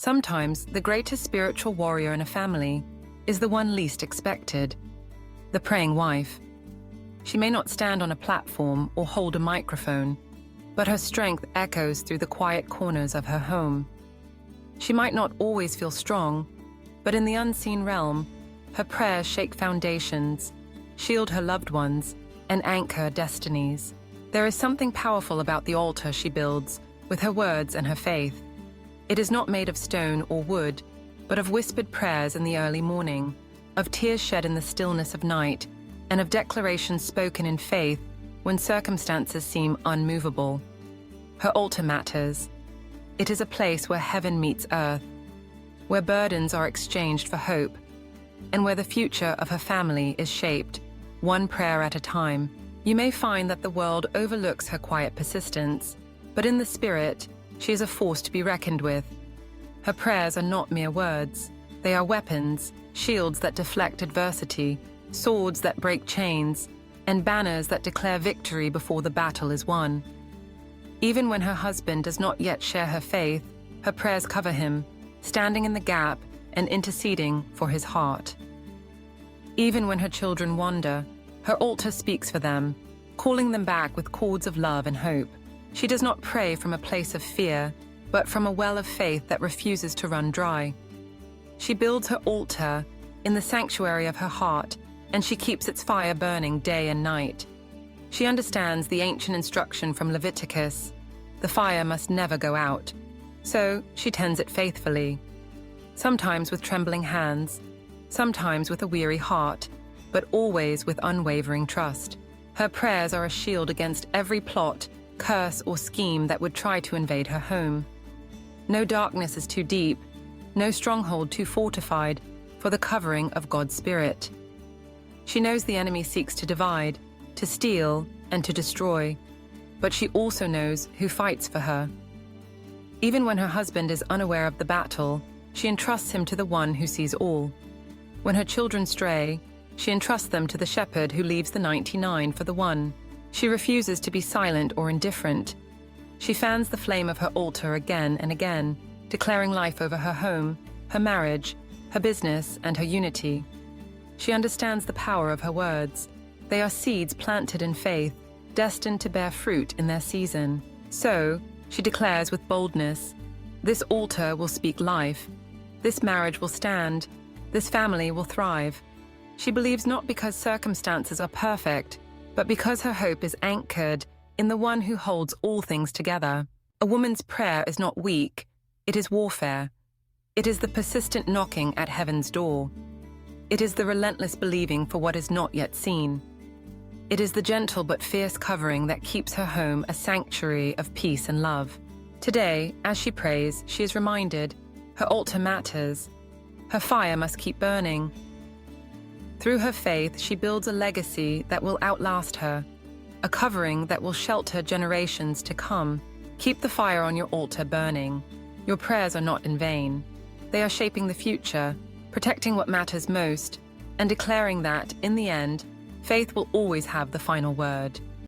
Sometimes the greatest spiritual warrior in a family is the one least expected, the praying wife. She may not stand on a platform or hold a microphone, but her strength echoes through the quiet corners of her home. She might not always feel strong, but in the unseen realm, her prayers shake foundations, shield her loved ones, and anchor destinies. There is something powerful about the altar she builds with her words and her faith. It is not made of stone or wood, but of whispered prayers in the early morning, of tears shed in the stillness of night, and of declarations spoken in faith when circumstances seem unmovable. Her altar matters. It is a place where heaven meets earth, where burdens are exchanged for hope, and where the future of her family is shaped, one prayer at a time. You may find that the world overlooks her quiet persistence, but in the spirit, she is a force to be reckoned with. Her prayers are not mere words. They are weapons, shields that deflect adversity, swords that break chains, and banners that declare victory before the battle is won. Even when her husband does not yet share her faith, her prayers cover him, standing in the gap and interceding for his heart. Even when her children wander, her altar speaks for them, calling them back with chords of love and hope. She does not pray from a place of fear, but from a well of faith that refuses to run dry. She builds her altar in the sanctuary of her heart, and she keeps its fire burning day and night. She understands the ancient instruction from Leviticus: the fire must never go out. So she tends it faithfully, sometimes with trembling hands, sometimes with a weary heart, but always with unwavering trust. Her prayers are a shield against every plot, curse, or scheme that would try to invade her home. No darkness is too deep, no stronghold too fortified for the covering of God's Spirit. She knows the enemy seeks to divide, to steal, and to destroy, but she also knows who fights for her. Even when her husband is unaware of the battle, she entrusts him to the one who sees all. When her children stray, she entrusts them to the shepherd who leaves the 99 for the one. She refuses to be silent or indifferent. She fans the flame of her altar again and again, declaring life over her home, her marriage, her business, and her unity. She understands the power of her words. They are seeds planted in faith, destined to bear fruit in their season. So, she declares with boldness, "This altar will speak life. This marriage will stand. This family will thrive." She believes not because circumstances are perfect, but because her hope is anchored in the one who holds all things together. A woman's prayer is not weak, it is warfare. It is the persistent knocking at heaven's door. It is the relentless believing for what is not yet seen. It is the gentle but fierce covering that keeps her home a sanctuary of peace and love. Today, as she prays, she is reminded her altar matters. Her fire must keep burning. Through her faith, she builds a legacy that will outlast her, a covering that will shelter generations to come. Keep the fire on your altar burning. Your prayers are not in vain. They are shaping the future, protecting what matters most, and declaring that, in the end, faith will always have the final word.